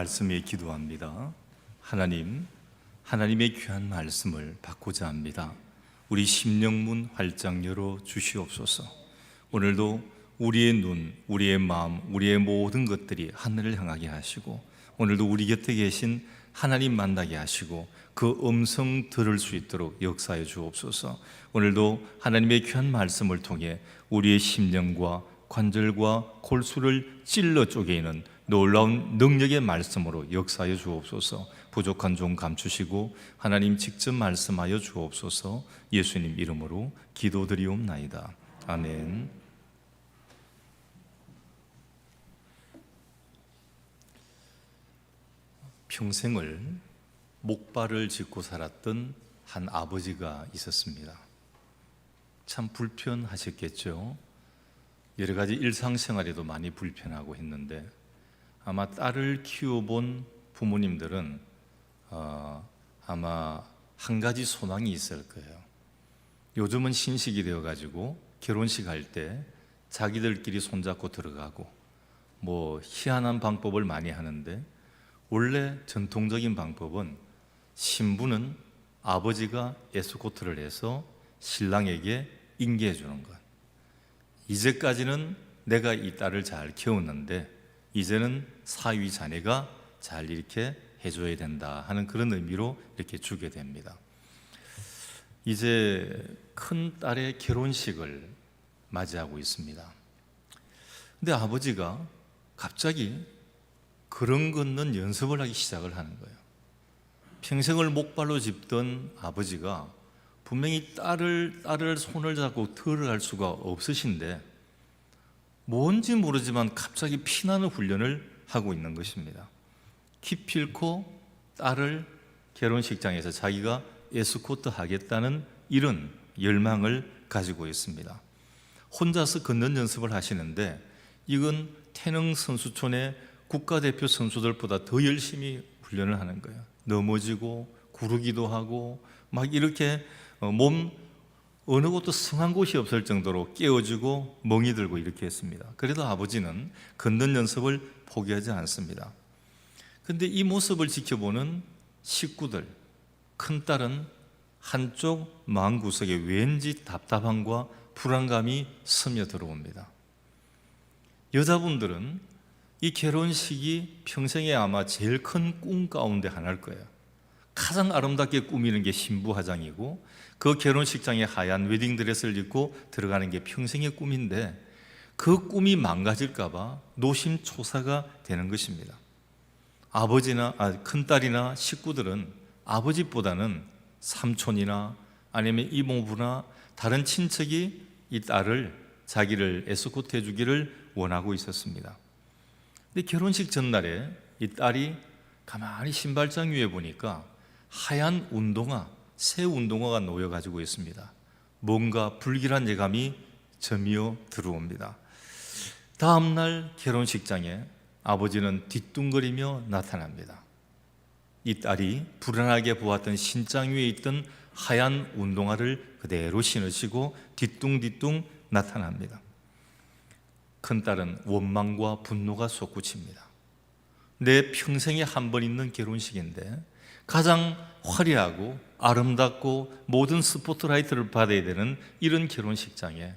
말씀 위해 기도합니다. 하나님의 귀한 말씀을 받고자 합니다. 우리 심령문 활짝 열어 주시옵소서. 오늘도 우리의 눈, 우리의 마음, 우리의 모든 것들이 하늘을 향하게 하시고, 오늘도 우리 곁에 계신 하나님 만나게 하시고 그 음성 들을 수 있도록 역사해 주옵소서. 오늘도 하나님의 귀한 말씀을 통해 우리의 심령과 관절과 골수를 찔러 쪼개는 놀라운 능력의 말씀으로 역사해 주옵소서. 부족한 종 감추시고 하나님 직접 말씀하여 주옵소서. 예수님 이름으로 기도드리옵나이다. 아멘. 평생을 목발을 짚고 살았던 한 아버지가 있었습니다. 참 불편하셨겠죠. 여러 가지 일상생활에도 많이 불편하고 했는데, 아마 딸을 키워본 부모님들은 아마 한 가지 소망이 있을 거예요. 요즘은 신식이 되어가지고 결혼식 할 때 자기들끼리 손잡고 들어가고 뭐 희한한 방법을 많이 하는데, 원래 전통적인 방법은 신부는 아버지가 에스코트를 해서 신랑에게 인계해 주는 것. 이제까지는 내가 이 딸을 잘 키웠는데 이제는 사위 자네가 잘 이렇게 해줘야 된다 하는 그런 의미로 이렇게 주게 됩니다. 이제 큰 딸의 결혼식을 맞이하고 있습니다. 근데 아버지가 갑자기 걸음 걷는 연습을 하기 시작을 하는 거예요. 평생을 목발로 짚던 아버지가 분명히 딸을 손을 잡고 들어갈 수가 없으신데, 뭔지 모르지만 갑자기 피나는 훈련을 하고 있는 것입니다. 기필코 딸을 결혼식장에서 자기가 에스코트 하겠다는 이런 열망을 가지고 있습니다. 혼자서 걷는 연습을 하시는데, 이건 태릉 선수촌의 국가대표 선수들보다 더 열심히 훈련을 하는 거예요. 넘어지고 구르기도 하고 막 이렇게 몸 어느 곳도 성한 곳이 없을 정도로 깨어지고 멍이 들고 이렇게 했습니다. 그래도 아버지는 걷는 연습을 포기하지 않습니다. 그런데 이 모습을 지켜보는 식구들, 큰딸은 한쪽 마음구석에 왠지 답답함과 불안감이 스며들어옵니다. 여자분들은 이 결혼식이 평생에 아마 제일 큰 꿈 가운데 하나일 거예요. 가장 아름답게 꾸미는 게 신부 화장이고, 그 결혼식장에 하얀 웨딩드레스를 입고 들어가는 게 평생의 꿈인데, 그 꿈이 망가질까 봐 노심초사가 되는 것입니다. 큰딸이나 식구들은 아버지보다는 삼촌이나 아니면 이모부나 다른 친척이 이 딸을, 자기를 에스코트 해주기를 원하고 있었습니다. 근데 결혼식 전날에 이 딸이 가만히 신발장 위에 보니까 하얀 운동화, 새 운동화가 놓여가지고 있습니다. 뭔가 불길한 예감이 저미어 들어옵니다. 다음날 결혼식장에 아버지는 뒤뚱거리며 나타납니다. 이 딸이 불안하게 보았던 신장 위에 있던 하얀 운동화를 그대로 신으시고 뒤뚱뒤뚱 나타납니다. 큰딸은 원망과 분노가 솟구칩니다. 내 평생에 한 번 있는 결혼식인데 가장 화려하고 아름답고 모든 스포트라이트를 받아야 되는 이런 결혼식장에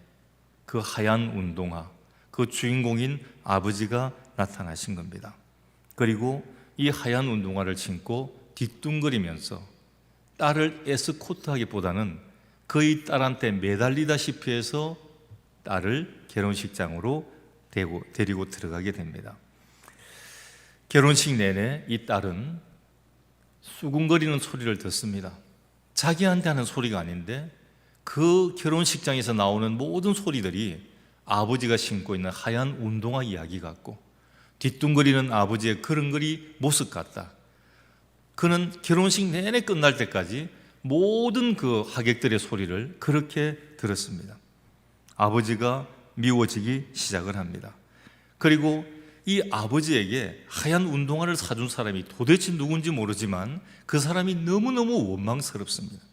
그 하얀 운동화, 그 주인공인 아버지가 나타나신 겁니다. 그리고 이 하얀 운동화를 신고 뒤뚱거리면서 딸을 에스코트하기보다는 거의 딸한테 매달리다시피 해서 딸을 결혼식장으로 데리고 들어가게 됩니다. 결혼식 내내 이 딸은 수군거리는 소리를 듣습니다. 자기한테 하는 소리가 아닌데 그 결혼식장에서 나오는 모든 소리들이 아버지가 신고 있는 하얀 운동화 이야기 같고, 뒤뚱거리는 아버지의 걸음걸이 모습 같다. 그는 결혼식 내내 끝날 때까지 모든 그 하객들의 소리를 그렇게 들었습니다. 아버지가 미워지기 시작을 합니다. 그리고 이 아버지에게 하얀 운동화를 사준 사람이 도대체 누군지 모르지만 그 사람이 너무너무 원망스럽습니다.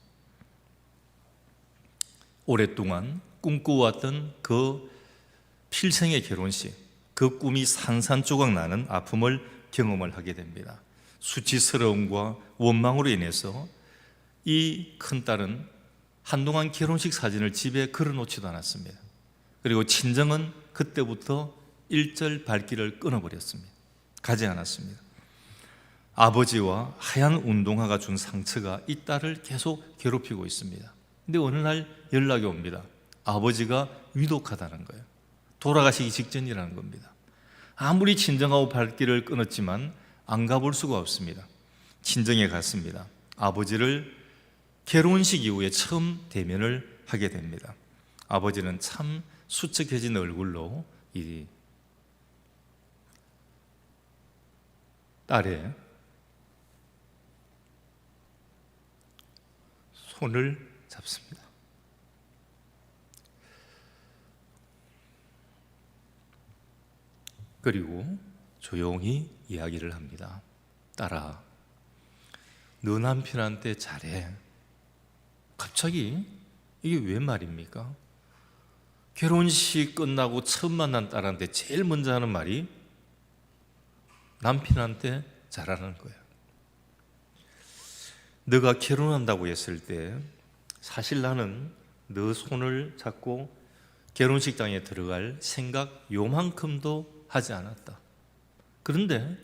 오랫동안 꿈꿔왔던 그 필생의 결혼식, 그 꿈이 산산조각 나는 아픔을 경험을 하게 됩니다. 수치스러움과 원망으로 인해서 이 큰딸은 한동안 결혼식 사진을 집에 걸어놓지도 않았습니다. 그리고 친정은 그때부터 일절 발길을 끊어버렸습니다. 가지 않았습니다. 아버지와 하얀 운동화가 준 상처가 이 딸을 계속 괴롭히고 있습니다. 근데 어느 날 연락이 옵니다. 아버지가 위독하다는 거예요. 돌아가시기 직전이라는 겁니다. 아무리 친정하고 발길을 끊었지만 안 가볼 수가 없습니다. 친정에 갔습니다. 아버지를 결혼식 이후에 처음 대면을 하게 됩니다. 아버지는 참 수척해진 얼굴로 이 딸의 손을 잡습니다. 그리고 조용히 이야기를 합니다. 딸아, 너 남편한테 잘해. 갑자기 이게 왜 말입니까? 결혼식 끝나고 처음 만난 딸한테 제일 먼저 하는 말이 남편한테 잘하는 거예요. 너가 결혼한다고 했을 때 사실 나는 너 손을 잡고 결혼식장에 들어갈 생각 요만큼도 하지 않았다. 그런데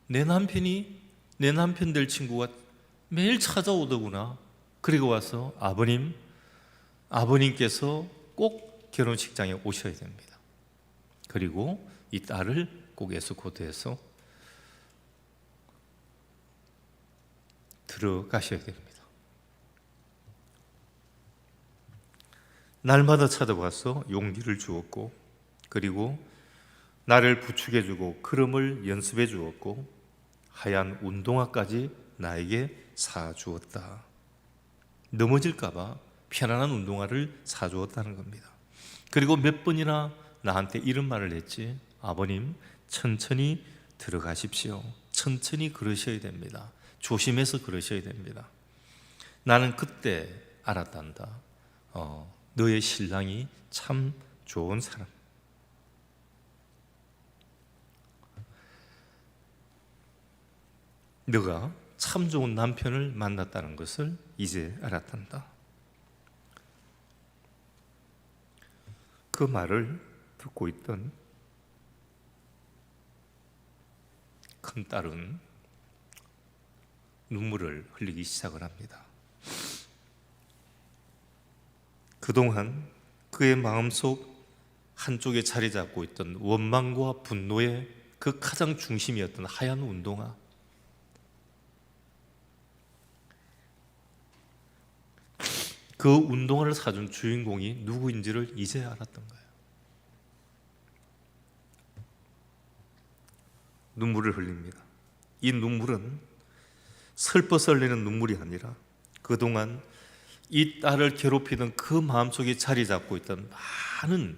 내 남편 될 친구가 매일 찾아오더구나. 그리고 와서 아버님께서 꼭 결혼식장에 오셔야 됩니다. 그리고 이 딸을 꼭 에스코트해서 들어가셔야 됩니다. 날마다 찾아와서 용기를 주었고, 그리고 나를 부축해주고 걸음을 연습해 주었고, 하얀 운동화까지 나에게 사주었다. 넘어질까봐 편안한 운동화를 사주었다는 겁니다. 그리고 몇 번이나 나한테 이런 말을 했지. 아버님, 천천히 들어가십시오. 천천히 걸으셔야 됩니다. 조심해서 걸으셔야 됩니다. 나는 그때 알았단다. 너의 신랑이 참 좋은 사람. 너가 참 좋은 남편을 만났다는 것을 이제 알았단다. 그 말을 듣고 있던 큰딸은 눈물을 흘리기 시작을 합니다. 그동안 그의 마음속 한쪽에 자리 잡고 있던 원망과 분노의 그 가장 중심이었던 하얀 운동화, 그 운동화를 사준 주인공이 누구인지를 이제 알았던 거예요. 눈물을 흘립니다. 이 눈물은 슬퍼 썰리는 눈물이 아니라 그동안 이 딸을 괴롭히던 그 마음속에 자리 잡고 있던 많은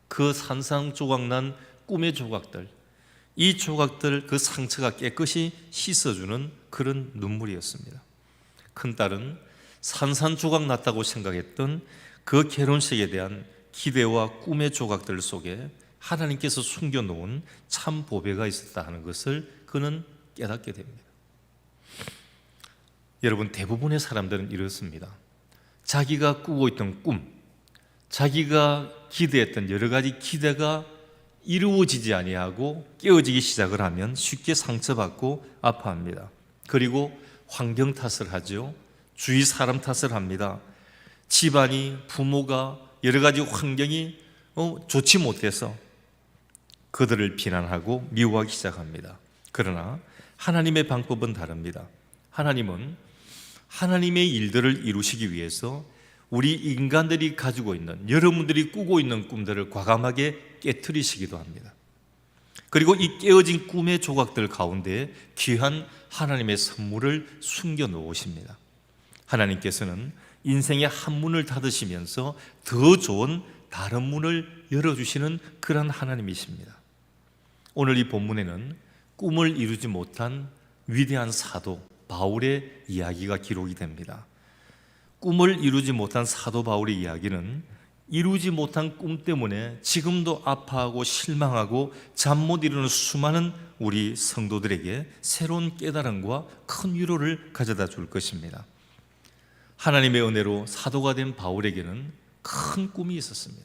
그 산산조각난 꿈의 조각들, 이 조각들, 그 상처가 깨끗이 씻어주는 그런 눈물이었습니다. 큰딸은 산산조각 났다고 생각했던 그 결혼식에 대한 기대와 꿈의 조각들 속에 하나님께서 숨겨놓은 참 보배가 있었다 하는 것을 그는 깨닫게 됩니다. 여러분, 대부분의 사람들은 이렇습니다. 자기가 꾸고 있던 꿈, 자기가 기대했던 여러 가지 기대가 이루어지지 아니하고 깨어지기 시작을 하면 쉽게 상처받고 아파합니다. 그리고 환경 탓을 하죠. 주위 사람 탓을 합니다. 집안이, 부모가, 여러 가지 환경이 좋지 못해서 그들을 비난하고 미워하기 시작합니다. 그러나 하나님의 방법은 다릅니다. 하나님은 하나님의 일들을 이루시기 위해서 우리 인간들이 가지고 있는, 여러분들이 꾸고 있는 꿈들을 과감하게 깨트리시기도 합니다. 그리고 이 깨어진 꿈의 조각들 가운데 귀한 하나님의 선물을 숨겨 놓으십니다. 하나님께서는 인생의 한 문을 닫으시면서 더 좋은 다른 문을 열어주시는 그런 하나님이십니다. 오늘 이 본문에는 꿈을 이루지 못한 위대한 사도 바울의 이야기가 기록이 됩니다. 꿈을 이루지 못한 사도 바울의 이야기는 이루지 못한 꿈 때문에 지금도 아파하고 실망하고 잠 못 이루는 수많은 우리 성도들에게 새로운 깨달음과 큰 위로를 가져다 줄 것입니다. 하나님의 은혜로 사도가 된 바울에게는 큰 꿈이 있었습니다.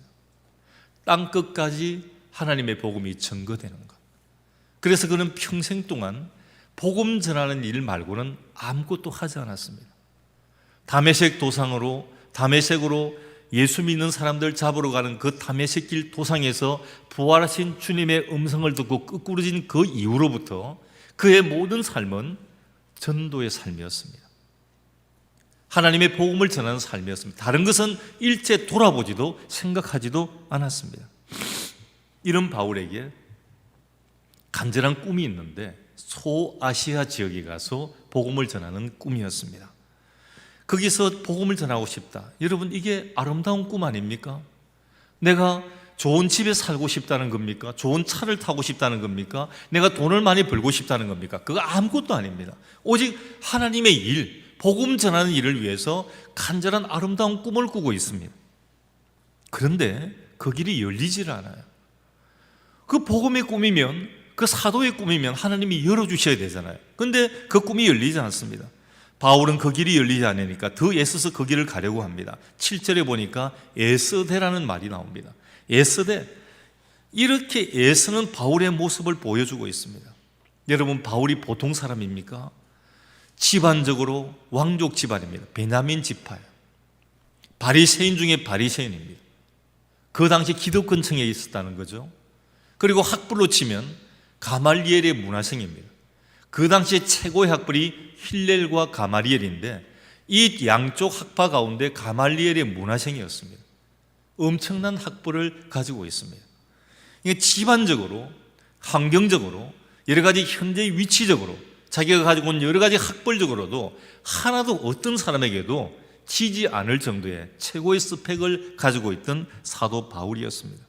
땅끝까지 하나님의 복음이 전거되는 것. 그래서 그는 평생 동안 복음 전하는 일 말고는 아무것도 하지 않았습니다. 다메섹 다메섹으로 예수 믿는 사람들 잡으러 가는 그 다메섹 길 도상에서 부활하신 주님의 음성을 듣고 끄꾸러진 그 이후로부터 그의 모든 삶은 전도의 삶이었습니다. 하나님의 복음을 전하는 삶이었습니다. 다른 것은 일체 돌아보지도 생각하지도 않았습니다. 이런 바울에게 간절한 꿈이 있는데 소아시아 지역에 가서 복음을 전하는 꿈이었습니다. 거기서 복음을 전하고 싶다. 여러분, 이게 아름다운 꿈 아닙니까? 내가 좋은 집에 살고 싶다는 겁니까? 좋은 차를 타고 싶다는 겁니까? 내가 돈을 많이 벌고 싶다는 겁니까? 그거 아무것도 아닙니다. 오직 하나님의 일, 복음 전하는 일을 위해서 간절한 아름다운 꿈을 꾸고 있습니다. 그런데 그 길이 열리질 않아요. 그 복음의 꿈이면, 그 사도의 꿈이면 하나님이 열어주셔야 되잖아요. 그런데 그 꿈이 열리지 않습니다. 바울은 그 길이 열리지 않으니까 더 애써서 그 길을 가려고 합니다. 7절에 보니까 애쓰되라는 말이 나옵니다. 애쓰되, 이렇게 애쓰는 바울의 모습을 보여주고 있습니다. 여러분, 바울이 보통 사람입니까? 집안적으로 왕족 집안입니다. 베냐민 지파예요. 바리새인 중에 바리새인입니다. 그 당시 기득권층에 있었다는 거죠. 그리고 학벌로 치면 가말리엘의 문화생입니다. 그 당시에 최고의 학벌이 힐렐과 가말리엘인데 이 양쪽 학파 가운데 가말리엘의 문화생이었습니다. 엄청난 학벌을 가지고 있습니다. 이게 집안적으로, 환경적으로, 여러 가지 현재 위치적으로 자기가 가지고 있는 여러 가지 학벌적으로도 하나도 어떤 사람에게도 지지 않을 정도의 최고의 스펙을 가지고 있던 사도 바울이었습니다.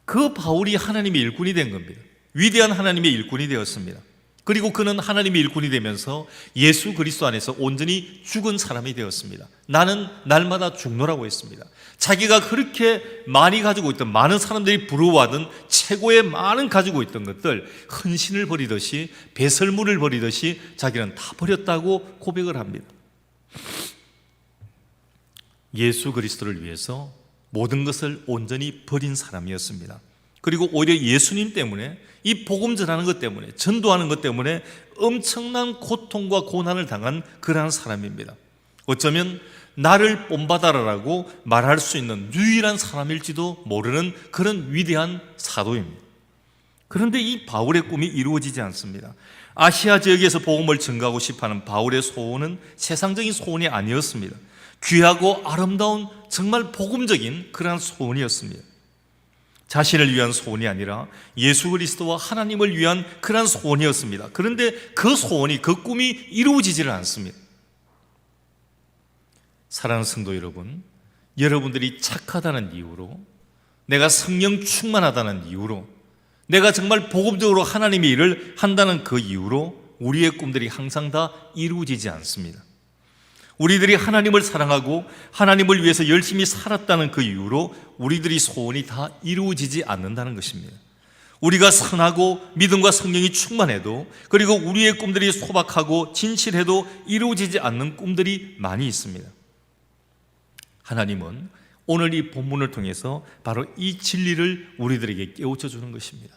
그 바울이 하나님의 일꾼이 된 겁니다. 위대한 하나님의 일꾼이 되었습니다. 그리고 그는 하나님의 일꾼이 되면서 예수 그리스도 안에서 온전히 죽은 사람이 되었습니다. 나는 날마다 죽노라고 했습니다. 자기가 그렇게 많이 가지고 있던, 많은 사람들이 부러워하던 최고의 많은 가지고 있던 것들, 헌신을 버리듯이, 배설물을 버리듯이 자기는 다 버렸다고 고백을 합니다. 예수 그리스도를 위해서 모든 것을 온전히 버린 사람이었습니다. 그리고 오히려 예수님 때문에, 이 복음 전하는 것 때문에, 전도하는 것 때문에 엄청난 고통과 고난을 당한 그러한 사람입니다. 어쩌면 나를 본받아라라고 말할 수 있는 유일한 사람일지도 모르는 그런 위대한 사도입니다. 그런데 이 바울의 꿈이 이루어지지 않습니다. 아시아 지역에서 복음을 전가하고 싶어하는 바울의 소원은 세상적인 소원이 아니었습니다. 귀하고 아름다운 정말 복음적인 그러한 소원이었습니다. 자신을 위한 소원이 아니라 예수 그리스도와 하나님을 위한 그러한 소원이었습니다. 그런데 그 소원이, 그 꿈이 이루어지지를 않습니다. 사랑하는 성도 여러분, 여러분들이 착하다는 이유로, 내가 성령 충만하다는 이유로, 내가 정말 복음적으로 하나님의 일을 한다는 그 이유로 우리의 꿈들이 항상 다 이루어지지 않습니다. 우리들이 하나님을 사랑하고 하나님을 위해서 열심히 살았다는 그 이유로 우리들이 소원이 다 이루어지지 않는다는 것입니다. 우리가 선하고 믿음과 성령이 충만해도, 그리고 우리의 꿈들이 소박하고 진실해도 이루어지지 않는 꿈들이 많이 있습니다. 하나님은 오늘 이 본문을 통해서 바로 이 진리를 우리들에게 깨우쳐 주는 것입니다.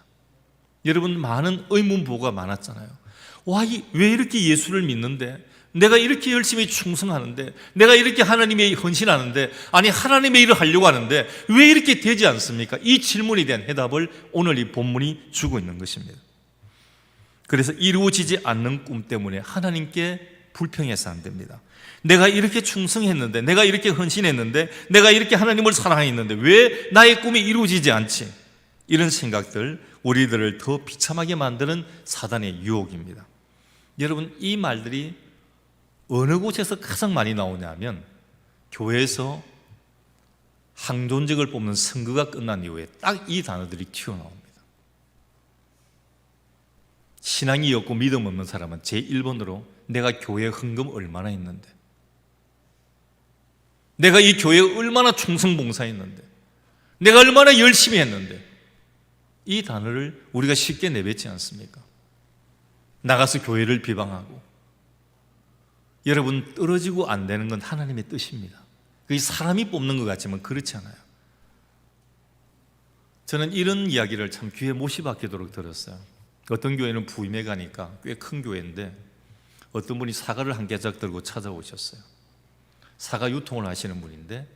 여러분, 많은 의문부호가 많았잖아요. 왜 이렇게 예수를 믿는데, 내가 이렇게 열심히 충성하는데, 내가 이렇게 하나님의 헌신하는데, 아니 하나님의 일을 하려고 하는데 왜 이렇게 되지 않습니까? 이 질문에 대한 해답을 오늘 이 본문이 주고 있는 것입니다. 그래서 이루어지지 않는 꿈 때문에 하나님께 불평해서 안 됩니다. 내가 이렇게 충성했는데, 내가 이렇게 헌신했는데, 내가 이렇게 하나님을 사랑했는데 왜 나의 꿈이 이루어지지 않지? 이런 생각들, 우리들을 더 비참하게 만드는 사단의 유혹입니다. 여러분, 이 말들이 어느 곳에서 가장 많이 나오냐면 교회에서 항존직을 뽑는 선거가 끝난 이후에 딱 이 단어들이 튀어나옵니다. 신앙이 없고 믿음 없는 사람은 제1번으로 내가 교회 헌금 얼마나 했는데, 내가 이 교회에 얼마나 충성봉사했는데, 내가 얼마나 열심히 했는데, 이 단어를 우리가 쉽게 내뱉지 않습니까? 나가서 교회를 비방하고. 여러분, 떨어지고 안 되는 건 하나님의 뜻입니다. 그게 사람이 뽑는 것 같지만 그렇지 않아요. 저는 이런 이야기를 참 귀에 못이 박히도록 들었어요. 어떤 교회는 부임해 가니까 꽤 큰 교회인데 어떤 분이 사과를 한 개작 들고 찾아오셨어요. 사과 유통을 하시는 분인데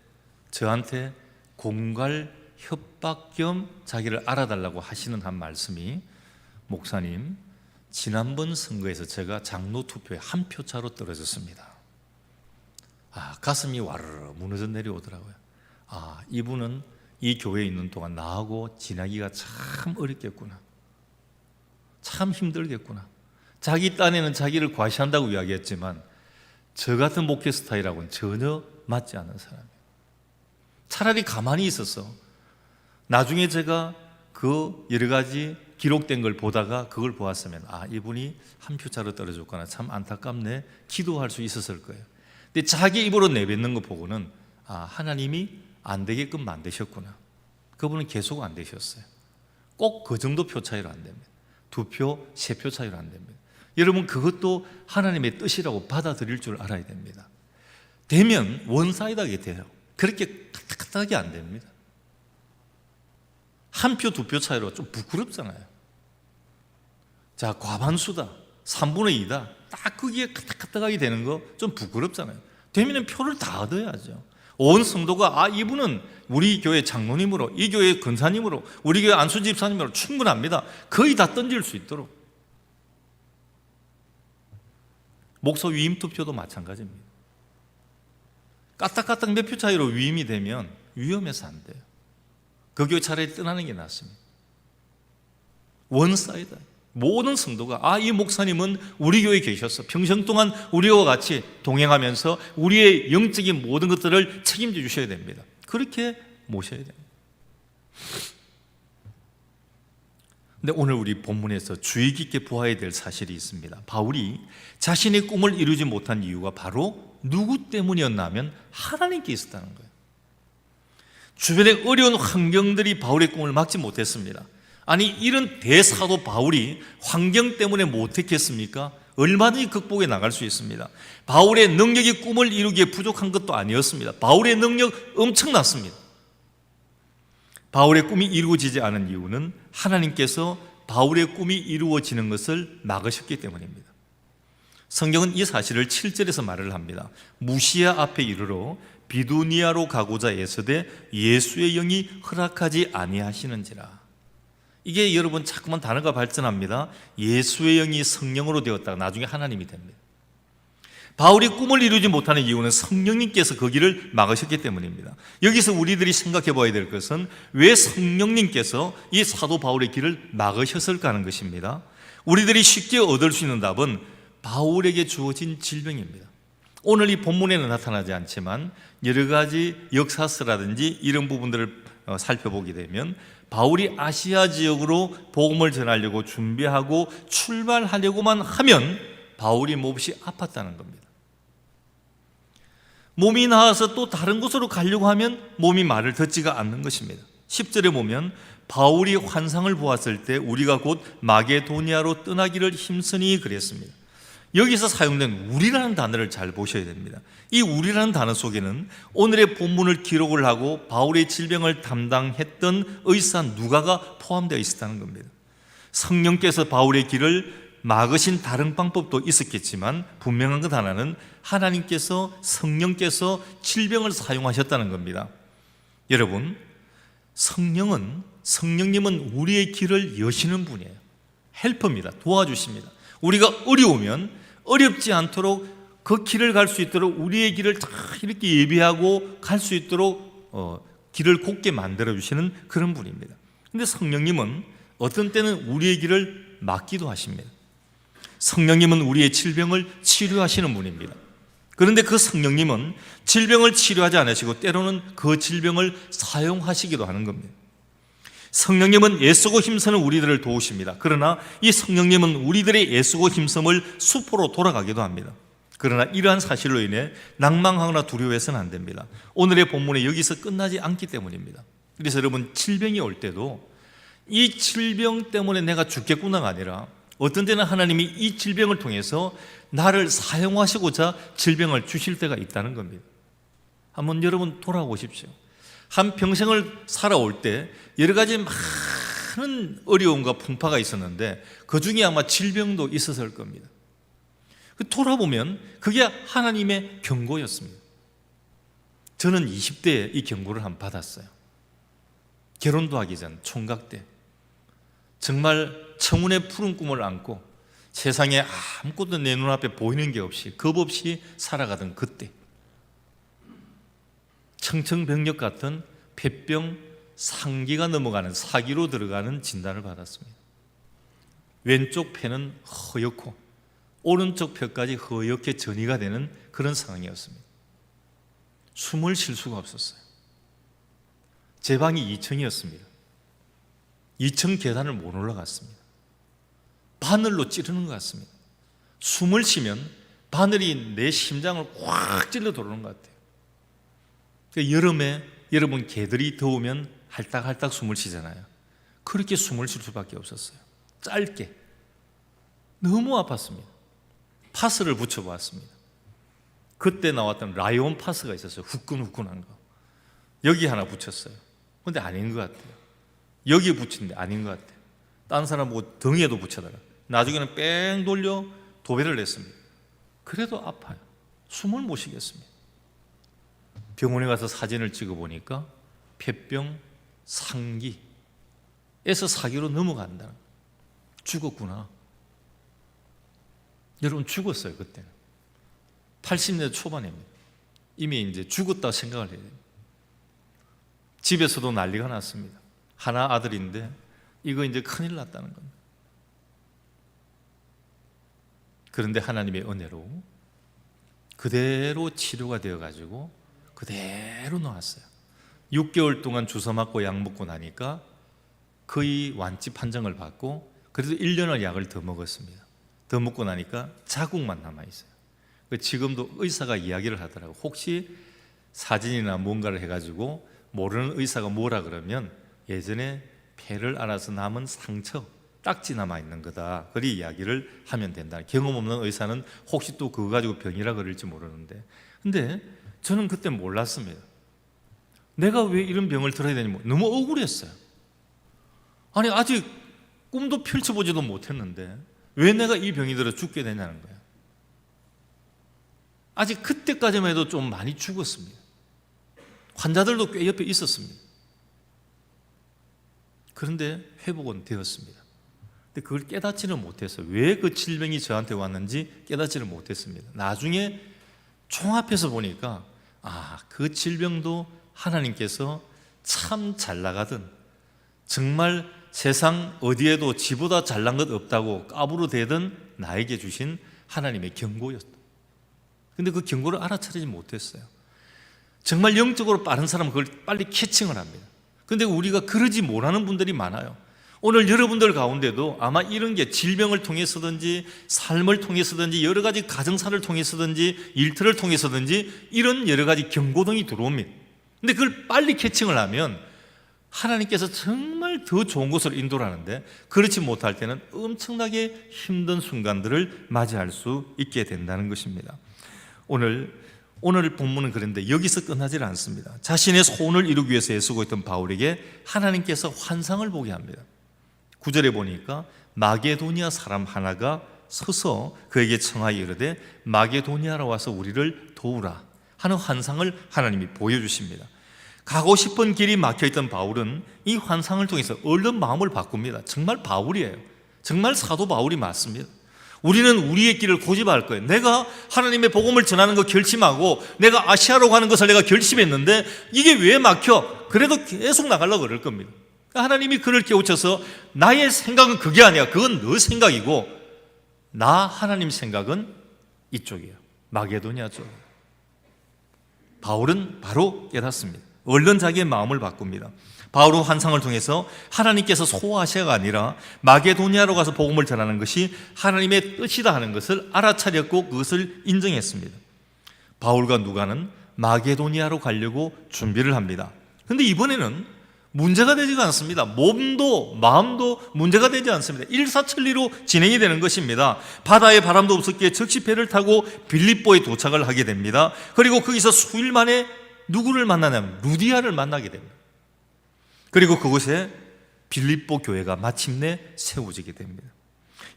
저한테 공갈 협박 겸 자기를 알아달라고 하시는 한 말씀이, 목사님, 지난번 선거에서 제가 장로 투표에 한 표 차로 떨어졌습니다. 가슴이 와르르 무너져 내려오더라고요. 이분은 이 교회에 있는 동안 나하고 지나기가 참 어렵겠구나, 참 힘들겠구나. 자기 딴에는 자기를 과시한다고 이야기했지만 저 같은 목회 스타일하고는 전혀 맞지 않는 사람이에요. 차라리 가만히 있어서 나중에 제가 그 여러 가지 기록된 걸 보다가 그걸 보았으면 이분이 한 표 차로 떨어졌구나, 참 안타깝네, 기도할 수 있었을 거예요. 근데 자기 입으로 내뱉는 거 보고는 하나님이 안 되게끔 만드셨구나. 그분은 계속 안 되셨어요. 꼭 그 정도 표 차이로 안 됩니다. 2표, 3표 차이로 안 됩니다. 여러분, 그것도 하나님의 뜻이라고 받아들일 줄 알아야 됩니다. 되면 원사이드하게 돼요. 그렇게 까딱까딱하게 안 됩니다. 한 표, 2표 차이로 좀 부끄럽잖아요. 자, 과반수다, 3분의 2다, 딱 거기에 까딱까딱하게 되는 거 좀 부끄럽잖아요. 되면 표를 다 얻어야죠. 온 성도가 이분은 우리 교회 장로님으로, 이 교회 권사님으로, 우리 교회 안수 집사님으로 충분합니다, 거의 다 던질 수 있도록. 목사 위임 투표도 마찬가지입니다. 까딱까딱 몇 표 차이로 위임이 되면 위험해서 안 돼요. 그 교회 차라리 떠나는 게 낫습니다. 원사이드. 모든 성도가 이 목사님은 우리 교회에 계셔서 평생 동안 우리와 같이 동행하면서 우리의 영적인 모든 것들을 책임져 주셔야 됩니다. 그렇게 모셔야 됩니다. 근데 오늘 우리 본문에서 주의 깊게 보아야 될 사실이 있습니다. 바울이 자신의 꿈을 이루지 못한 이유가 바로 누구 때문이었냐면 하나님께 있었다는 거예요. 주변의 어려운 환경들이 바울의 꿈을 막지 못했습니다. 이런 대사도 바울이 환경 때문에 못했겠습니까? 얼마든지 극복해 나갈 수 있습니다. 바울의 능력이 꿈을 이루기에 부족한 것도 아니었습니다. 바울의 능력 엄청났습니다. 바울의 꿈이 이루어지지 않은 이유는 하나님께서 바울의 꿈이 이루어지는 것을 막으셨기 때문입니다. 성경은 이 사실을 7절에서 말을 합니다. 무시아 앞에 이르러 비두니아로 가고자 애쓰되 예수의 영이 허락하지 아니하시는지라. 이게 여러분 자꾸만 단어가 발전합니다. 예수의 영이 성령으로 되었다가 나중에 하나님이 됩니다. 바울이 꿈을 이루지 못하는 이유는 성령님께서 그 길을 막으셨기 때문입니다. 여기서 우리들이 생각해 봐야 될 것은 왜 성령님께서 이 사도 바울의 길을 막으셨을까 하는 것입니다. 우리들이 쉽게 얻을 수 있는 답은 바울에게 주어진 질병입니다. 오늘 이 본문에는 나타나지 않지만 여러 가지 역사서라든지 이런 부분들을 살펴보게 되면 바울이 아시아 지역으로 복음을 전하려고 준비하고 출발하려고만 하면 바울이 몹시 아팠다는 겁니다. 몸이 나아서 또 다른 곳으로 가려고 하면 몸이 말을 듣지가 않는 것입니다. 10절에 보면 바울이 환상을 보았을 때 우리가 곧 마게도니아로 떠나기를 힘쓰니 그랬습니다. 여기서 사용된 우리라는 단어를 잘 보셔야 됩니다. 이 우리라는 단어 속에는 오늘의 본문을 기록을 하고 바울의 질병을 담당했던 의사 누가가 포함되어 있었다는 겁니다. 성령께서 바울의 길을 막으신 다른 방법도 있었겠지만 분명한 것 하나는 하나님께서, 성령께서 질병을 사용하셨다는 겁니다. 여러분, 성령님은 우리의 길을 여시는 분이에요. 헬퍼입니다. 도와주십니다. 우리가 어려우면 어렵지 않도록 그 길을 갈 수 있도록 우리의 길을 다 이렇게 예비하고 갈 수 있도록 길을 곱게 만들어 주시는 그런 분입니다. 그런데 성령님은 어떤 때는 우리의 길을 막기도 하십니다. 성령님은 우리의 질병을 치료하시는 분입니다. 그런데 그 성령님은 질병을 치료하지 않으시고 때로는 그 질병을 사용하시기도 하는 겁니다. 성령님은 애쓰고 힘쓰는 우리들을 도우십니다. 그러나 이 성령님은 우리들의 애쓰고 힘씀을 수포로 돌아가기도 합니다. 그러나 이러한 사실로 인해 낭망하거나 두려워해서는 안 됩니다. 오늘의 본문이 여기서 끝나지 않기 때문입니다. 그래서 여러분, 질병이 올 때도 이 질병 때문에 내가 죽겠구나가 아니라 어떤 때는 하나님이 이 질병을 통해서 나를 사용하시고자 질병을 주실 때가 있다는 겁니다. 한번 여러분 돌아보십시오. 한 평생을 살아올 때 여러 가지 많은 어려움과 풍파가 있었는데 그 중에 아마 질병도 있었을 겁니다. 돌아보면 그게 하나님의 경고였습니다. 저는 20대에 이 경고를 한번 받았어요. 결혼도 하기 전 총각 때 정말 청운의 푸른 꿈을 안고 세상에 아무것도 내 눈앞에 보이는 게 없이 겁 없이 살아가던 그때 청천벽력 같은 폐병 상기가 넘어가는 사기로 들어가는 진단을 받았습니다. 왼쪽 폐는 허옇고 오른쪽 폐까지 허옇게 전이가 되는 그런 상황이었습니다. 숨을 쉴 수가 없었어요. 제 방이 2층이었습니다. 2층 계단을 못 올라갔습니다. 바늘로 찌르는 것 같습니다. 숨을 쉬면 바늘이 내 심장을 꽉 찔러 들어오는 것 같아요. 여름에 여러분 개들이 더우면 할딱할딱 숨을 쉬잖아요. 그렇게 숨을 쉴 수밖에 없었어요. 짧게. 너무 아팠습니다. 파스를 붙여보았습니다. 그때 나왔던 라이온 파스가 있었어요. 후끈후끈한 거. 여기 하나 붙였어요. 근데 아닌 것 같아요. 여기에 붙인데 아닌 것 같아요. 딴 사람 보고 등에도 붙여다가 나중에는 뺑 돌려 도배를 냈습니다. 그래도 아파요. 숨을 못 쉬겠습니다. 병원에 가서 사진을 찍어보니까 폐병 상기에서 사기로 넘어간다. 죽었구나. 여러분, 죽었어요. 그때는 80년대 초반입니다. 이미 이제 죽었다 생각을 해야 됩니다. 집에서도 난리가 났습니다. 하나 아들인데 이거 이제 큰일 났다는 겁니다. 그런데 하나님의 은혜로 그대로 치료가 되어가지고 그대로 나왔어요. 6개월 동안 주사 맞고 약 먹고 나니까 거의 완치 판정을 받고 그래도 1년을 약을 더 먹었습니다. 더 먹고 나니까 자국만 남아있어요. 지금도 의사가 이야기를 하더라고요. 혹시 사진이나 뭔가를 해가지고 모르는 의사가 뭐라 그러면 예전에 폐를 알아서 남은 상처, 딱지 남아있는 거다. 그리 이야기를 하면 된다. 경험 없는 의사는 혹시 또 그거 가지고 병이라 그럴지 모르는데, 근데 저는 그때 몰랐습니다. 내가 왜 이런 병을 들어야 되니 너무 억울했어요. 아니, 아직 꿈도 펼쳐보지도 못했는데 왜 내가 이 병이 들어 죽게 되냐는 거예요. 아직 그때까지만 해도 좀 많이 죽었습니다. 환자들도 꽤 옆에 있었습니다. 그런데 회복은 되었습니다. 근데 그걸 깨닫지는 못했어요. 왜 그 질병이 저한테 왔는지 깨닫지는 못했습니다. 나중에 종합해서 보니까 그 질병도 하나님께서 참 잘 나가던, 정말 세상 어디에도 지보다 잘난 것 없다고 까부르대던 나에게 주신 하나님의 경고였다. 근데 그 경고를 알아차리지 못했어요. 정말 영적으로 빠른 사람은 그걸 빨리 캐칭을 합니다. 근데 우리가 그러지 못하는 분들이 많아요. 오늘 여러분들 가운데도 아마 이런 게 질병을 통해서든지 삶을 통해서든지 여러 가지 가정사를 통해서든지 일터를 통해서든지 이런 여러 가지 경고등이 들어옵니다. 근데 그걸 빨리 캐칭을 하면 하나님께서 정말 더 좋은 곳으로 인도를 하는데, 그렇지 못할 때는 엄청나게 힘든 순간들을 맞이할 수 있게 된다는 것입니다. 오늘 본문은 그런데 여기서 끝나질 않습니다. 자신의 소원을 이루기 위해서 애쓰고 있던 바울에게 하나님께서 환상을 보게 합니다. 9절에 보니까 마게도니아 사람 하나가 서서 그에게 청하여 이르되 마게도니아로 와서 우리를 도우라 하는 환상을 하나님이 보여주십니다. 가고 싶은 길이 막혀있던 바울은 이 환상을 통해서 얼른 마음을 바꿉니다. 정말 바울이에요. 정말 사도 바울이 맞습니다. 우리는 우리의 길을 고집할 거예요. 내가 하나님의 복음을 전하는 거 결심하고 내가 아시아로 가는 것을 내가 결심했는데 이게 왜 막혀? 그래도 계속 나가려고 그럴 겁니다. 하나님이 그를 깨우쳐서 나의 생각은 그게 아니야. 그건 너 생각이고 나 하나님 생각은 이쪽이에요. 마게도니아 쪽. 바울은 바로 깨닫습니다. 얼른 자기의 마음을 바꿉니다. 바울은 환상을 통해서 하나님께서 소아시아가 아니라 마게도니아로 가서 복음을 전하는 것이 하나님의 뜻이다 하는 것을 알아차렸고 그것을 인정했습니다. 바울과 누가는 마게도니아로 가려고 준비를 합니다. 그런데 이번에는 문제가 되지가 않습니다. 몸도 마음도 문제가 되지 않습니다. 일사천리로 진행이 되는 것입니다. 바다에 바람도 없었기에 즉시 배를 타고 빌립보에 도착을 하게 됩니다. 그리고 거기서 수일 만에 누구를 만나냐면 루디아를 만나게 됩니다. 그리고 그곳에 빌립보 교회가 마침내 세워지게 됩니다.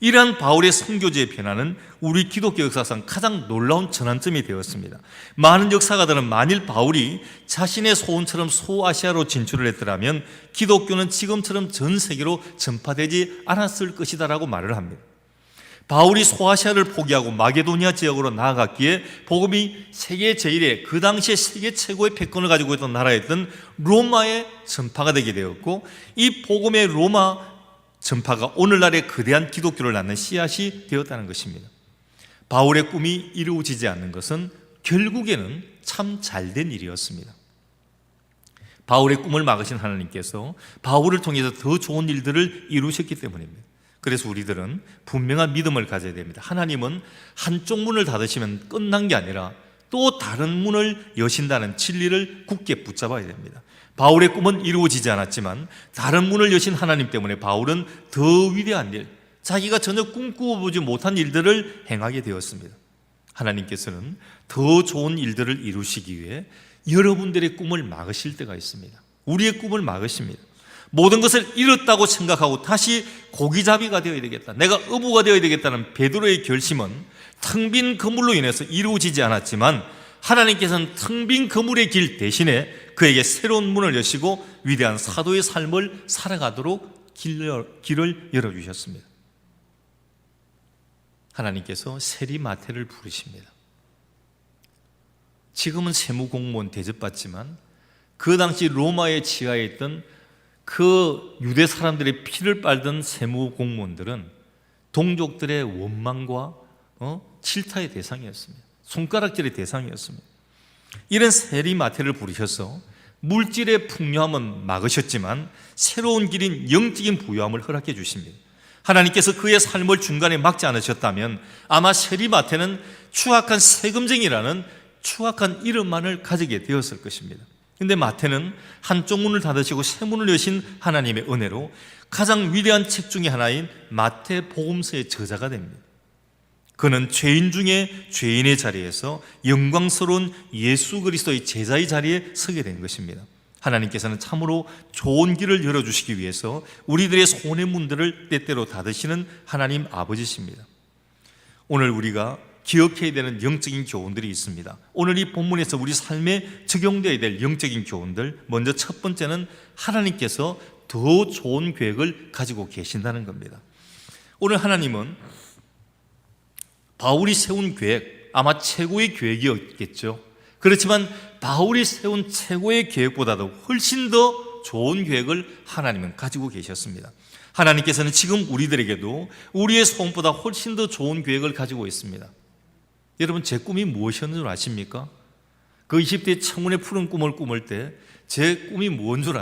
이러한 바울의 선교지의 변화는 우리 기독교 역사상 가장 놀라운 전환점이 되었습니다. 많은 역사가들은 만일 바울이 자신의 소원처럼 소아시아로 진출을 했더라면 기독교는 지금처럼 전 세계로 전파되지 않았을 것이다 라고 말을 합니다. 바울이 소아시아를 포기하고 마게도니아 지역으로 나아갔기에 복음이 세계 제1의 그 당시에 세계 최고의 패권을 가지고 있던 나라였던 로마의 전파가 되게 되었고, 이 복음의 로마 전파가 오늘날의 거대한 기독교를 낳는 씨앗이 되었다는 것입니다. 바울의 꿈이 이루어지지 않는 것은 결국에는 참 잘된 일이었습니다. 바울의 꿈을 막으신 하나님께서 바울을 통해서 더 좋은 일들을 이루셨기 때문입니다. 그래서 우리들은 분명한 믿음을 가져야 됩니다. 하나님은 한쪽 문을 닫으시면 끝난 게 아니라 또 다른 문을 여신다는 진리를 굳게 붙잡아야 됩니다. 바울의 꿈은 이루어지지 않았지만 다른 문을 여신 하나님 때문에 바울은 더 위대한 일, 자기가 전혀 꿈꾸어보지 못한 일들을 행하게 되었습니다. 하나님께서는 더 좋은 일들을 이루시기 위해 여러분들의 꿈을 막으실 때가 있습니다. 우리의 꿈을 막으십니다. 모든 것을 잃었다고 생각하고 다시 고기잡이가 되어야 되겠다, 내가 어부가 되어야 되겠다는 베드로의 결심은 텅 빈 그물로 인해서 이루어지지 않았지만 하나님께서는 텅 빈 그물의 길 대신에 그에게 새로운 문을 여시고 위대한 사도의 삶을 살아가도록 길을 열어주셨습니다. 하나님께서 세리마태를 부르십니다. 지금은 세무공무원 대접받지만 그 당시 로마의 지하에 있던 그 유대 사람들의 피를 빨던 세무공무원들은 동족들의 원망과 질타의 대상이었습니다. 손가락질의 대상이었습니다. 이런 세리마태를 부르셔서 물질의 풍요함은 막으셨지만 새로운 길인 영적인 부유함을 허락해 주십니다. 하나님께서 그의 삶을 중간에 막지 않으셨다면 아마 세리마태는 추악한 세금쟁이라는 추악한 이름만을 가지게 되었을 것입니다. 그런데 마태는 한쪽 문을 닫으시고 새 문을 여신 하나님의 은혜로 가장 위대한 책 중에 하나인 마태복음서의 저자가 됩니다. 그는 죄인 중에 죄인의 자리에서 영광스러운 예수 그리스도의 제자의 자리에 서게 된 것입니다. 하나님께서는 참으로 좋은 길을 열어주시기 위해서 우리들의 손의 문들을 때때로 닫으시는 하나님 아버지십니다. 오늘 우리가 기억해야 되는 영적인 교훈들이 있습니다. 오늘 이 본문에서 우리 삶에 적용되어야 될 영적인 교훈들, 먼저 첫 번째는 하나님께서 더 좋은 계획을 가지고 계신다는 겁니다. 오늘 하나님은 바울이 세운 계획, 아마 최고의 계획이었겠죠. 그렇지만 바울이 세운 최고의 계획보다도 훨씬 더 좋은 계획을 하나님은 가지고 계셨습니다. 하나님께서는 지금 우리들에게도 우리의 소원보다 훨씬 더 좋은 계획을 가지고 있습니다. 여러분, 제 꿈이 무엇이었는 줄 아십니까? 그 20대 청혼의 푸른 꿈을 꾸물 때 제 꿈이 뭔 줄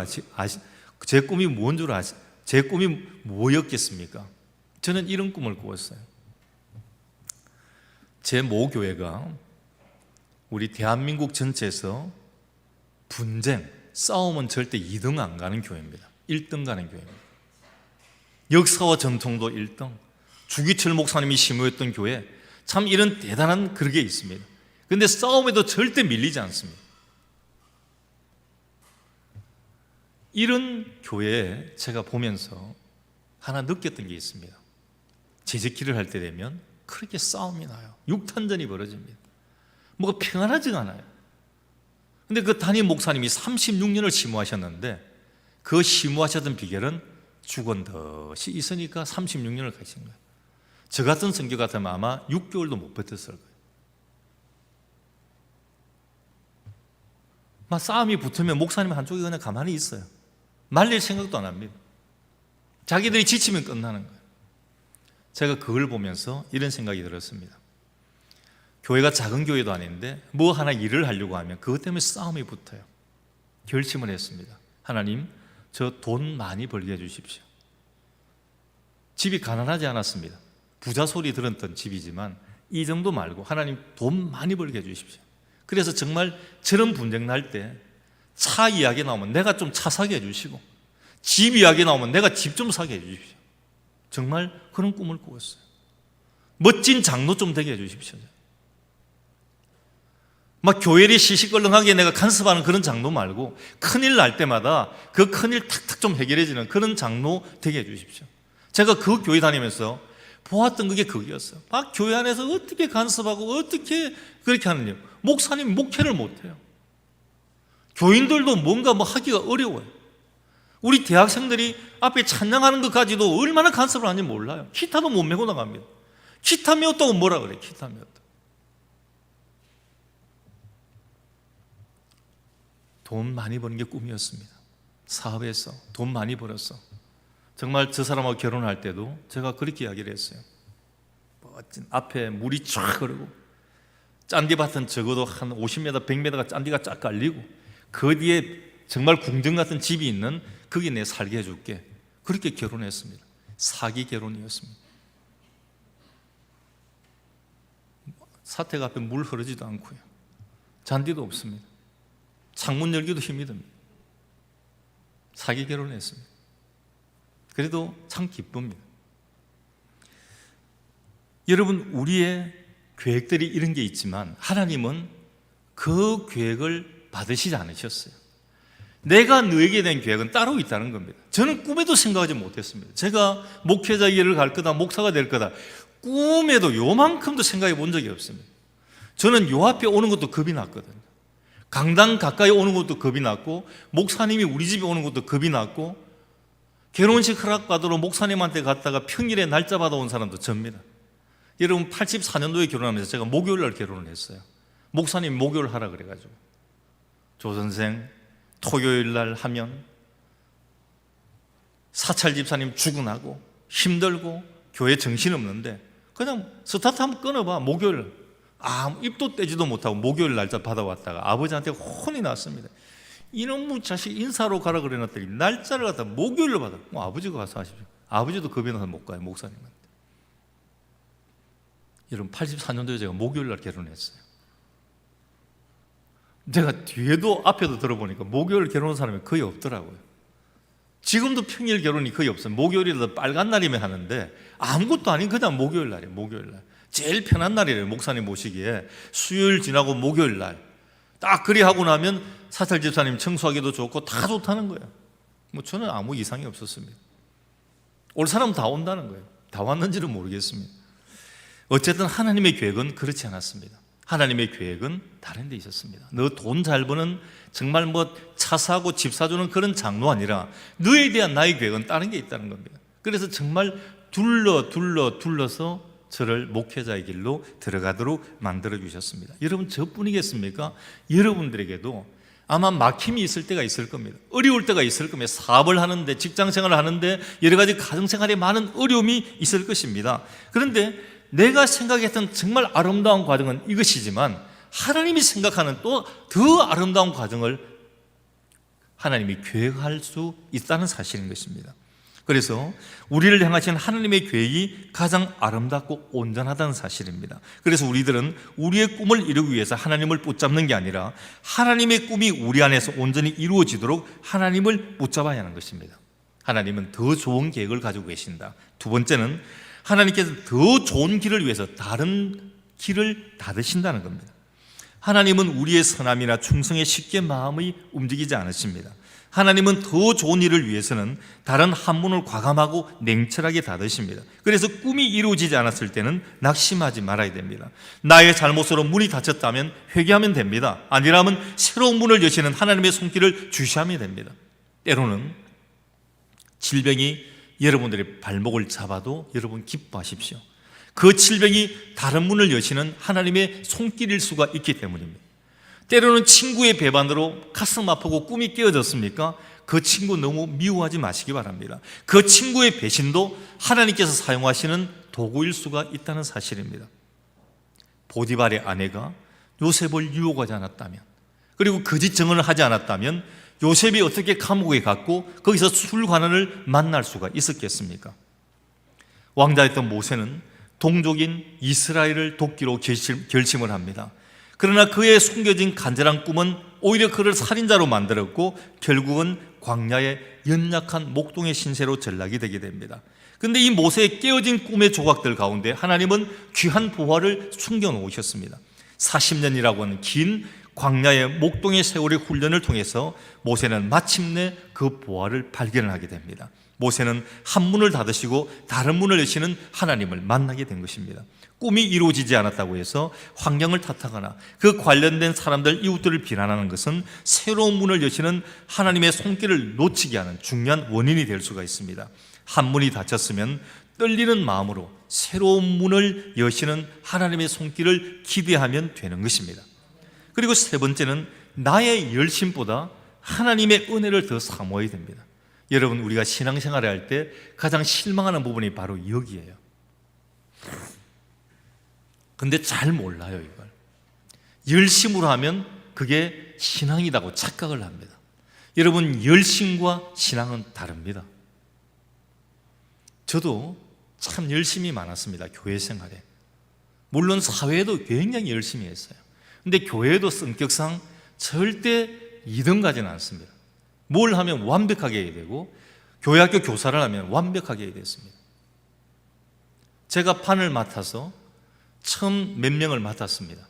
제 꿈이 뭐였겠습니까? 저는 이런 꿈을 꾸었어요. 제 모교회가 우리 대한민국 전체에서 분쟁, 싸움은 절대 2등 안 가는 교회입니다. 1등 가는 교회입니다. 역사와 전통도 1등, 주기철 목사님이 심우했던 교회, 참 이런 대단한 그런 게 있습니다. 그런데 싸움에도 절대 밀리지 않습니다. 이런 교회에 제가 보면서 하나 느꼈던 게 있습니다. 제재기를 할 때 되면 그렇게 싸움이 나요. 육탄전이 벌어집니다. 뭐가 평안하지가 않아요. 근데 그 담임 목사님이 36년을 심무하셨는데 그 심무하셨던 비결은 죽은 듯이 있으니까 36년을 가신 거예요. 저 같은 성교 같으면 아마 6개월도 못 버텼을 거예요. 막 싸움이 붙으면 목사님 한쪽이 그냥 가만히 있어요. 말릴 생각도 안 합니다. 자기들이 지치면 끝나는 거예요. 제가 그걸 보면서 이런 생각이 들었습니다. 교회가 작은 교회도 아닌데 뭐 하나 일을 하려고 하면 그것 때문에 싸움이 붙어요. 결심을 했습니다. 하나님, 저 돈 많이 벌게 해주십시오. 집이 가난하지 않았습니다. 부자 소리 들었던 집이지만 이 정도 말고 하나님 돈 많이 벌게 해주십시오. 그래서 정말 저런 분쟁 날 때 차 이야기 나오면 내가 좀 차 사게 해주시고, 집 이야기 나오면 내가 집 좀 사게 해주십시오. 정말 그런 꿈을 꾸었어요. 멋진 장로 좀 되게 해주십시오. 막 교회를 시시껄렁하게 내가 간섭하는 그런 장로 말고 큰일 날 때마다 그 큰일 탁탁 좀 해결해지는 그런 장로 되게 해주십시오. 제가 그 교회 다니면서 보았던 그게 그거였어요. 막 교회 안에서 어떻게 간섭하고 어떻게 그렇게 하느냐. 목사님 목회를 못해요. 교인들도 뭔가 뭐 하기가 어려워요. 우리 대학생들이 앞에 찬양하는 것까지도 얼마나 간섭을 하는지 몰라요. 기타도 못 메고 나갑니다. 기타 메웠다고 뭐라 그래? 기타 메웠다. 돈 많이 버는 게 꿈이었습니다. 사업에서 돈 많이 벌었어. 정말 저 사람하고 결혼할 때도 제가 그렇게 이야기를 했어요. 멋진 앞에 물이 쫙 흐르고 짠디밭은 적어도 한 50m, 100m가 짠디가 쫙 깔리고 그 뒤에 정말 궁전 같은 집이 있는 거기 내 살게 해줄게. 그렇게 결혼했습니다. 사기 결혼이었습니다. 사택 앞에 물 흐르지도 않고요. 잔디도 없습니다. 창문 열기도 힘이 듭니다. 사기 결혼했습니다. 그래도 참 기쁩니다. 여러분, 우리의 계획들이 이런 게 있지만 하나님은 그 계획을 받으시지 않으셨어요. 내가 너에게 된 계획은 따로 있다는 겁니다. 저는 꿈에도 생각하지 못했습니다. 제가 목회자 일을 갈 거다, 목사가 될 거다, 꿈에도 요만큼도 생각해 본 적이 없습니다. 저는 요 앞에 오는 것도 겁이 났거든요. 강당 가까이 오는 것도 겁이 났고, 목사님이 우리 집에 오는 것도 겁이 났고, 결혼식 허락받으러 목사님한테 갔다가 평일에 날짜 받아온 사람도 접니다. 여러분, 84년도에 결혼하면서 제가 목요일 날 결혼을 했어요. 목사님 목요일 하라 그래가지고. 조 선생 토요일 날 하면 사찰 집사님 죽어나고 힘들고 교회 정신없는데 그냥 스타트 한번 끊어봐. 목요일 아무 입도 떼지도 못하고 목요일 날짜 받아왔다가 아버지한테 혼이 났습니다. 이놈의 자식 인사로 가라 그래놨더니 날짜를 갖다 목요일로 받아. 아버지가 가서 하십시오. 아버지도 겁이 나서 못 가요, 목사님한테. 여러분, 84년도에 제가 목요일 날 결혼했어요. 제가 뒤에도 앞에도 들어보니까 목요일 결혼한 사람이 거의 없더라고요. 지금도 평일 결혼이 거의 없어요. 목요일이라도 빨간 날이면 하는데 아무것도 아닌 그냥 목요일 날이에요. 목요일 날 제일 편한 날이래요. 목사님 모시기에 수요일 지나고 목요일 날 딱 그리 하고 나면 사찰 집사님 청소하기도 좋고 다 좋다는 거예요. 뭐 저는 아무 이상이 없었습니다. 올 사람 다 온다는 거예요. 다 왔는지는 모르겠습니다. 어쨌든 하나님의 계획은 그렇지 않았습니다. 하나님의 계획은 다른 데 있었습니다. 너 돈 잘 버는 정말 뭐 차 사고 집 사주는 그런 장로 아니라 너에 대한 나의 계획은 다른 게 있다는 겁니다. 그래서 정말 둘러서 저를 목회자의 길로 들어가도록 만들어 주셨습니다. 여러분, 저뿐이겠습니까? 여러분들에게도 아마 막힘이 있을 때가 있을 겁니다. 어려울 때가 있을 겁니다. 사업을 하는데, 직장생활을 하는데 여러 가지 가정생활에 많은 어려움이 있을 것입니다. 그런데 내가 생각했던 정말 아름다운 과정은 이것이지만 하나님이 생각하는 또 더 아름다운 과정을 하나님이 계획할 수 있다는 사실인 것입니다. 그래서 우리를 향하신 하나님의 계획이 가장 아름답고 온전하다는 사실입니다. 그래서 우리들은 우리의 꿈을 이루기 위해서 하나님을 붙잡는 게 아니라 하나님의 꿈이 우리 안에서 온전히 이루어지도록 하나님을 붙잡아야 하는 것입니다. 하나님은 더 좋은 계획을 가지고 계신다. 두 번째는 하나님께서 더 좋은 길을 위해서 다른 길을 닫으신다는 겁니다. 하나님은 우리의 선함이나 충성에 쉽게 마음이 움직이지 않으십니다. 하나님은 더 좋은 일을 위해서는 다른 한 문을 과감하고 냉철하게 닫으십니다. 그래서 꿈이 이루어지지 않았을 때는 낙심하지 말아야 됩니다. 나의 잘못으로 문이 닫혔다면 회개하면 됩니다. 아니라면 새로운 문을 여시는 하나님의 손길을 주시하면 됩니다. 때로는 질병이 여러분들의 발목을 잡아도 여러분 기뻐하십시오. 그 질병이 다른 문을 여시는 하나님의 손길일 수가 있기 때문입니다. 때로는 친구의 배반으로 가슴 아프고 꿈이 깨어졌습니까? 그 친구 너무 미워하지 마시기 바랍니다. 그 친구의 배신도 하나님께서 사용하시는 도구일 수가 있다는 사실입니다. 보디발의 아내가 요셉을 유혹하지 않았다면, 그리고 거짓 증언을 하지 않았다면 요셉이 어떻게 감옥에 갔고 거기서 술관원을 만날 수가 있었겠습니까? 왕자였던 모세는 동족인 이스라엘을 돕기로 결심을 합니다. 그러나 그의 숨겨진 간절한 꿈은 오히려 그를 살인자로 만들었고 결국은 광야의 연약한 목동의 신세로 전락이 되게 됩니다. 그런데 이 모세의 깨어진 꿈의 조각들 가운데 하나님은 귀한 보화를 숨겨놓으셨습니다. 40년이라고 하는 긴 광야의 목동의 세월의 훈련을 통해서 모세는 마침내 그 보화를 발견하게 됩니다. 모세는 한 문을 닫으시고 다른 문을 여시는 하나님을 만나게 된 것입니다. 꿈이 이루어지지 않았다고 해서 환경을 탓하거나 그 관련된 사람들, 이웃들을 비난하는 것은 새로운 문을 여시는 하나님의 손길을 놓치게 하는 중요한 원인이 될 수가 있습니다. 한 문이 닫혔으면 떨리는 마음으로 새로운 문을 여시는 하나님의 손길을 기대하면 되는 것입니다. 그리고 세 번째는 나의 열심보다 하나님의 은혜를 더 사모해야 됩니다. 여러분, 우리가 신앙생활을 할 때 가장 실망하는 부분이 바로 여기에요. 근데 잘 몰라요, 이걸. 열심으로 하면 그게 신앙이라고 착각을 합니다. 여러분, 열심과 신앙은 다릅니다. 저도 참 열심이 많았습니다, 교회 생활에. 물론 사회에도 굉장히 열심히 했어요. 근데 교회도 성격상 절대 2등 가지는 않습니다. 뭘 하면 완벽하게 해야 되고 교회 학교 교사를 하면 완벽하게 해야 됐습니다. 제가 판을 맡아서 처음 몇 명을 맡았습니다.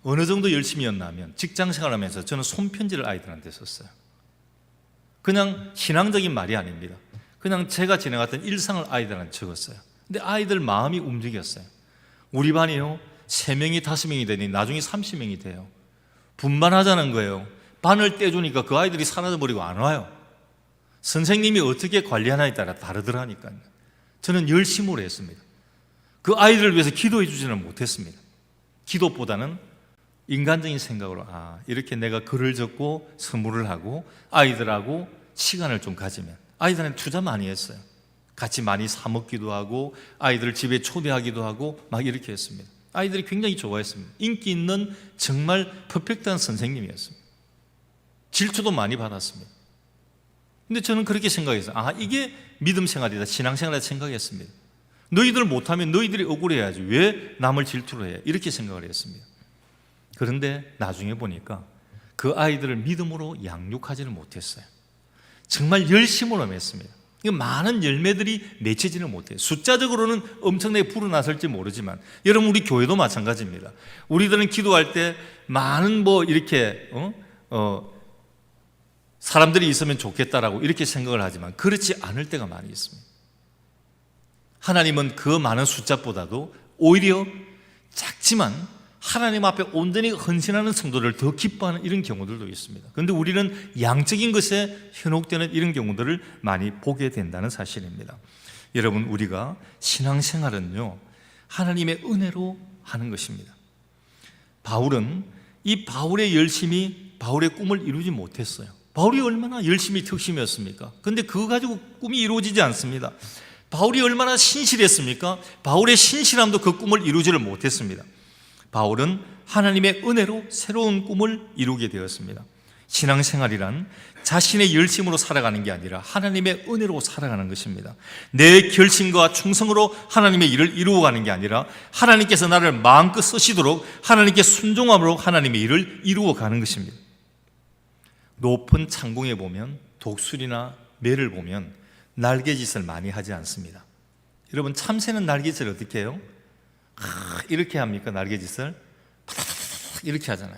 어느 정도 열심히였냐면 직장생활하면서 저는 손편지를 아이들한테 썼어요. 그냥 신앙적인 말이 아닙니다. 그냥 제가 지내갔던 일상을 아이들한테 적었어요. 근데 아이들 마음이 움직였어요. 우리 반이요, 3명이 5명이 되니 나중에 30명이 돼요. 분반하자는 거예요. 반을 떼주니까 그 아이들이 사라져버리고 안 와요. 선생님이 어떻게 관리하냐에 따라 다르더라니까요. 저는 열심으로 했습니다. 그 아이들을 위해서 기도해 주지는 못했습니다. 기도보다는 인간적인 생각으로 이렇게 내가 글을 적고 선물을 하고 아이들하고 시간을 좀 가지면, 아이들한테 투자 많이 했어요. 같이 많이 사 먹기도 하고 아이들을 집에 초대하기도 하고 막 이렇게 했습니다. 아이들이 굉장히 좋아했습니다. 인기 있는 정말 퍼펙트한 선생님이었습니다. 질투도 많이 받았습니다. 근데 저는 그렇게 생각했어요. 이게 믿음 생활이다, 신앙 생활이다 생각했습니다. 너희들 못하면 너희들이 억울해야지 왜 남을 질투를 해, 이렇게 생각을 했습니다. 그런데 나중에 보니까 그 아이들을 믿음으로 양육하지는 못했어요. 정말 열심으로 했습니다. 많은 열매들이 맺히지는 못해요. 숫자적으로는 엄청나게 불어났을지 모르지만 여러분, 우리 교회도 마찬가지입니다. 우리들은 기도할 때 많은 이렇게 사람들이 있으면 좋겠다라고 이렇게 생각을 하지만 그렇지 않을 때가 많이 있습니다. 하나님은 그 많은 숫자보다도 오히려 작지만 하나님 앞에 온전히 헌신하는 성도를 더 기뻐하는 이런 경우들도 있습니다. 그런데 우리는 양적인 것에 현혹되는 이런 경우들을 많이 보게 된다는 사실입니다. 여러분, 우리가 신앙생활은요, 하나님의 은혜로 하는 것입니다. 바울은 이 바울의 열심이 바울의 꿈을 이루지 못했어요. 바울이 얼마나 열심히 특심이었습니까? 그런데 그거 가지고 꿈이 이루어지지 않습니다. 바울이 얼마나 신실했습니까? 바울의 신실함도 그 꿈을 이루지를 못했습니다. 바울은 하나님의 은혜로 새로운 꿈을 이루게 되었습니다. 신앙생활이란 자신의 열심으로 살아가는 게 아니라 하나님의 은혜로 살아가는 것입니다. 내 결심과 충성으로 하나님의 일을 이루어가는 게 아니라 하나님께서 나를 마음껏 쓰시도록 하나님께 순종함으로 하나님의 일을 이루어가는 것입니다. 높은 창공에 보면 독수리나 매를 보면 날개짓을 많이 하지 않습니다. 여러분, 참새는 날개짓을 어떻게 해요? 이렇게 합니까? 날개짓을 이렇게 하잖아요.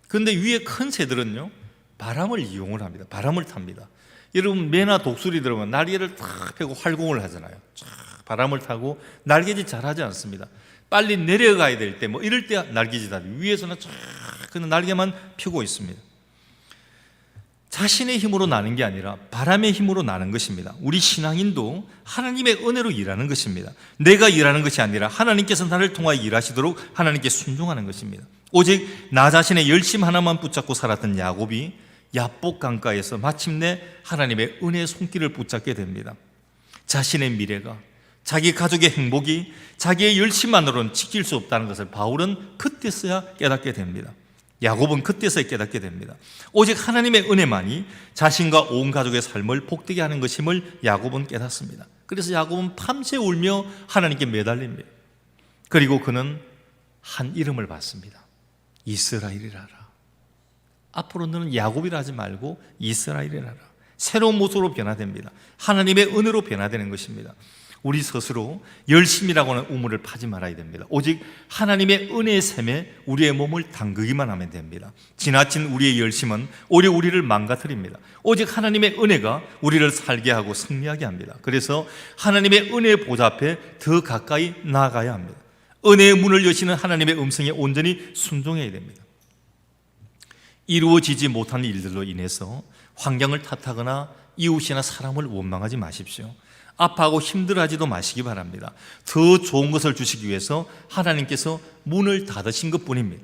그런데 위에 큰 새들은요, 바람을 이용을 합니다. 바람을 탑니다. 여러분, 매나 독수리 들어보면 날개를 탁 펴고 활공을 하잖아요. 쫙 바람을 타고 날개짓 잘 하지 않습니다. 빨리 내려가야 될 때 이럴 때 날개짓 하죠. 위에서는 쫙 그냥 날개만 펴고 있습니다. 자신의 힘으로 나는 게 아니라 바람의 힘으로 나는 것입니다. 우리 신앙인도 하나님의 은혜로 일하는 것입니다. 내가 일하는 것이 아니라 하나님께서 나를 통하여 일하시도록 하나님께 순종하는 것입니다. 오직 나 자신의 열심 하나만 붙잡고 살았던 야곱이 야복 강가에서 마침내 하나님의 은혜의 손길을 붙잡게 됩니다. 자신의 미래가, 자기 가족의 행복이 자기의 열심만으로는 지킬 수 없다는 것을 바울은 그때서야 깨닫게 됩니다. 야곱은 그때서야 깨닫게 됩니다. 오직 하나님의 은혜만이 자신과 온 가족의 삶을 복되게 하는 것임을 야곱은 깨닫습니다. 그래서 야곱은 밤새 울며 하나님께 매달립니다. 그리고 그는 한 이름을 받습니다. 이스라엘이라라. 앞으로 너는 야곱이라 하지 말고 이스라엘이라라. 새로운 모습으로 변화됩니다. 하나님의 은혜로 변화되는 것입니다. 우리 스스로 열심이라고 하는 우물을 파지 말아야 됩니다. 오직 하나님의 은혜의 샘에 우리의 몸을 담그기만 하면 됩니다. 지나친 우리의 열심은 오히려 우리를 망가뜨립니다. 오직 하나님의 은혜가 우리를 살게 하고 승리하게 합니다. 그래서 하나님의 은혜의 보좌 앞에 더 가까이 나아가야 합니다. 은혜의 문을 여시는 하나님의 음성에 온전히 순종해야 됩니다. 이루어지지 못한 일들로 인해서 환경을 탓하거나 이웃이나 사람을 원망하지 마십시오. 아파하고 힘들어하지도 마시기 바랍니다. 더 좋은 것을 주시기 위해서 하나님께서 문을 닫으신 것뿐입니다.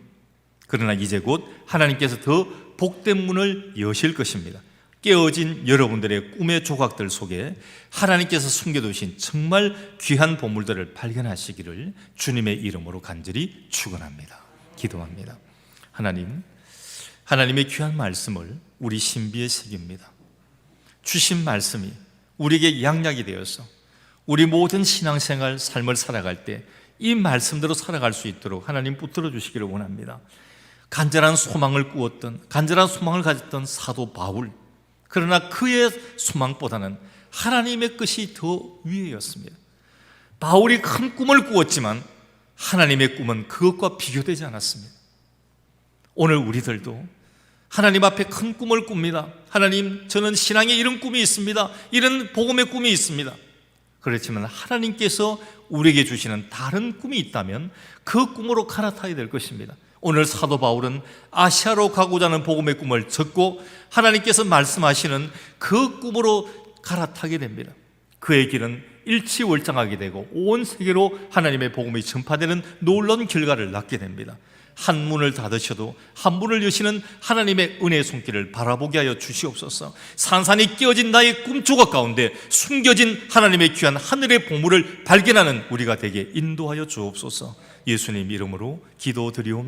그러나 이제 곧 하나님께서 더 복된 문을 여실 것입니다. 깨어진 여러분들의 꿈의 조각들 속에 하나님께서 숨겨두신 정말 귀한 보물들을 발견하시기를 주님의 이름으로 간절히 축원합니다. 기도합니다. 하나님의 귀한 말씀을 우리 신비에 새깁니다. 주신 말씀이 우리에게 양약이 되어서 우리 모든 신앙생활, 삶을 살아갈 때 이 말씀대로 살아갈 수 있도록 하나님 붙들어 주시기를 원합니다. 간절한 소망을 꾸었던, 간절한 소망을 가졌던 사도 바울, 그러나 그의 소망보다는 하나님의 것이 더 위에였습니다. 바울이 큰 꿈을 꾸었지만 하나님의 꿈은 그것과 비교되지 않았습니다. 오늘 우리들도 하나님 앞에 큰 꿈을 꿉니다. 하나님, 저는 신앙에 이런 꿈이 있습니다. 이런 복음의 꿈이 있습니다. 그렇지만 하나님께서 우리에게 주시는 다른 꿈이 있다면 그 꿈으로 갈아타야 될 것입니다. 오늘 사도 바울은 아시아로 가고자 하는 복음의 꿈을 졌고 하나님께서 말씀하시는 그 꿈으로 갈아타게 됩니다. 그의 길은 일치월장하게 되고 온 세계로 하나님의 복음이 전파되는 놀라운 결과를 낳게 됩니다. 한 문을 닫으셔도 한 문을 여시는 하나님의 은혜의 손길을 바라보게 하여 주시옵소서. 산산이 깨어진 나의 꿈 조각 가운데 숨겨진 하나님의 귀한 하늘의 보물을 발견하는 우리가 되게 인도하여 주옵소서. 예수님 이름으로 기도드리옵나이다.